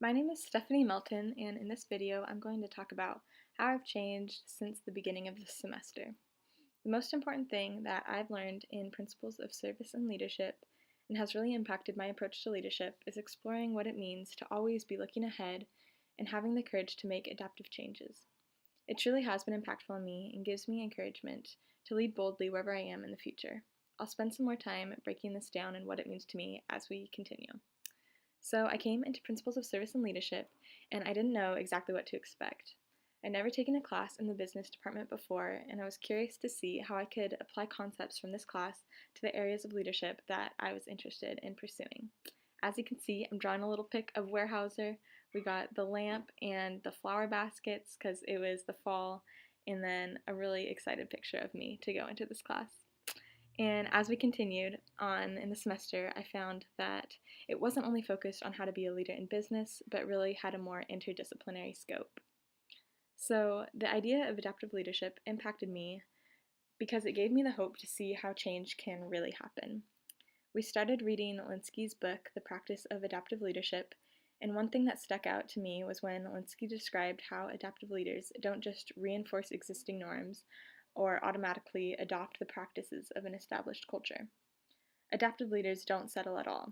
My name is Stephanie Melton, and in this video I'm going to talk about how I've changed since the beginning of this semester. The most important thing that I've learned in Principles of Service and Leadership and has really impacted my approach to leadership is exploring what it means to always be looking ahead and having the courage to make adaptive changes. It truly has been impactful on me and gives me encouragement to lead boldly wherever I am in the future. I'll spend some more time breaking this down and what it means to me as we continue. So I came into Principles of Service and Leadership, and I didn't know exactly what to expect. I'd never taken a class in the business department before, and I was curious to see how I could apply concepts from this class to the areas of leadership that I was interested in pursuing. As you can see, I'm drawing a little pic of Weyerhaeuser. We got the lamp and the flower baskets because it was the fall, and then a really excited picture of me to go into this class. And as we continued on in the semester, I found that it wasn't only focused on how to be a leader in business, but really had a more interdisciplinary scope. So the idea of adaptive leadership impacted me because it gave me the hope to see how change can really happen. We started reading Linsky's book, The Practice of Adaptive Leadership, and one thing that stuck out to me was when Linsky described how adaptive leaders don't just reinforce existing norms, or automatically adopt the practices of an established culture. Adaptive leaders don't settle at all.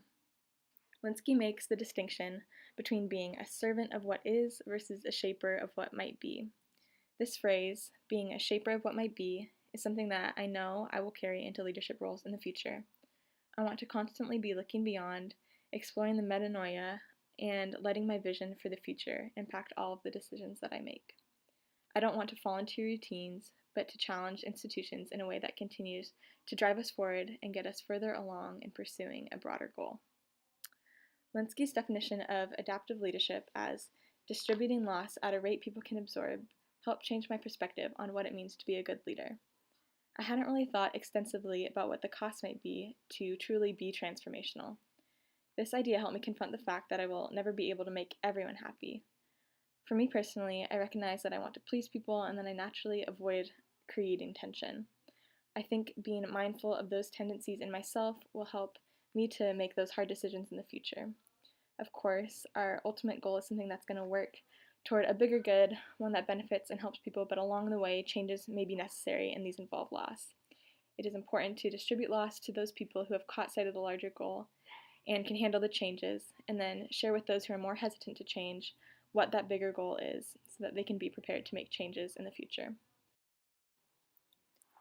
Linsky makes the distinction between being a servant of what is versus a shaper of what might be. This phrase, being a shaper of what might be, is something that I know I will carry into leadership roles in the future. I want to constantly be looking beyond, exploring the metanoia, and letting my vision for the future impact all of the decisions that I make. I don't want to fall into routines, but to challenge institutions in a way that continues to drive us forward and get us further along in pursuing a broader goal. Linsky's definition of adaptive leadership as distributing loss at a rate people can absorb helped change my perspective on what it means to be a good leader. I hadn't really thought extensively about what the cost might be to truly be transformational. This idea helped me confront the fact that I will never be able to make everyone happy. For me personally, I recognize that I want to please people and then I naturally avoid creating tension. I think being mindful of those tendencies in myself will help me to make those hard decisions in the future. Of course, our ultimate goal is something that's going to work toward a bigger good, one that benefits and helps people, but along the way, changes may be necessary and these involve loss. It is important to distribute loss to those people who have caught sight of the larger goal and can handle the changes, and then share with those who are more hesitant to change what that bigger goal is so that they can be prepared to make changes in the future.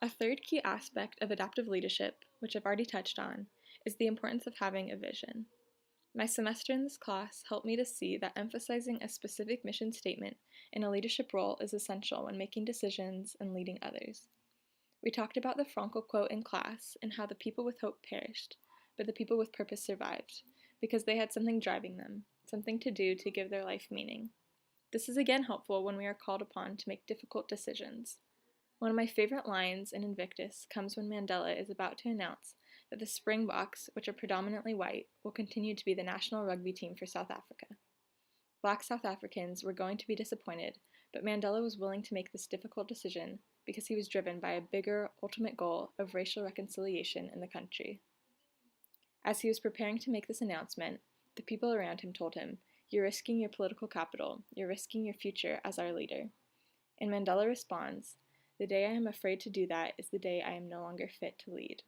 A third key aspect of adaptive leadership, which I've already touched on, is the importance of having a vision. My semester in this class helped me to see that emphasizing a specific mission statement in a leadership role is essential when making decisions and leading others. We talked about the Frankl quote in class and how the people with hope perished, but the people with purpose survived, because they had something driving them, something to do to give their life meaning. This is again helpful when we are called upon to make difficult decisions. One of my favorite lines in Invictus comes when Mandela is about to announce that the Springboks, which are predominantly white, will continue to be the national rugby team for South Africa. Black South Africans were going to be disappointed, but Mandela was willing to make this difficult decision because he was driven by a bigger, ultimate goal of racial reconciliation in the country. As he was preparing to make this announcement, the people around him told him, "You're risking your political capital, you're risking your future as our leader." And Mandela responds, "The day I am afraid to do that is the day I am no longer fit to lead."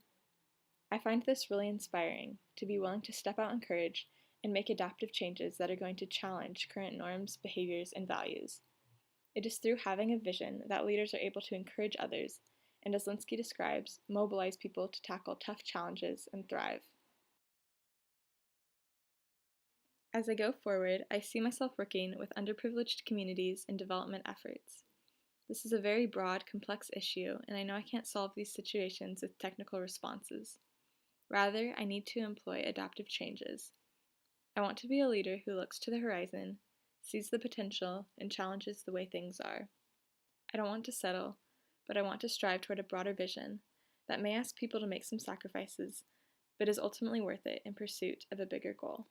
I find this really inspiring, to be willing to step out in courage and make adaptive changes that are going to challenge current norms, behaviors, and values. It is through having a vision that leaders are able to encourage others, and as Linsky describes, mobilize people to tackle tough challenges and thrive. As I go forward, I see myself working with underprivileged communities in development efforts. This is a very broad, complex issue, and I know I can't solve these situations with technical responses. Rather, I need to employ adaptive changes. I want to be a leader who looks to the horizon, sees the potential, and challenges the way things are. I don't want to settle, but I want to strive toward a broader vision that may ask people to make some sacrifices, but is ultimately worth it in pursuit of a bigger goal.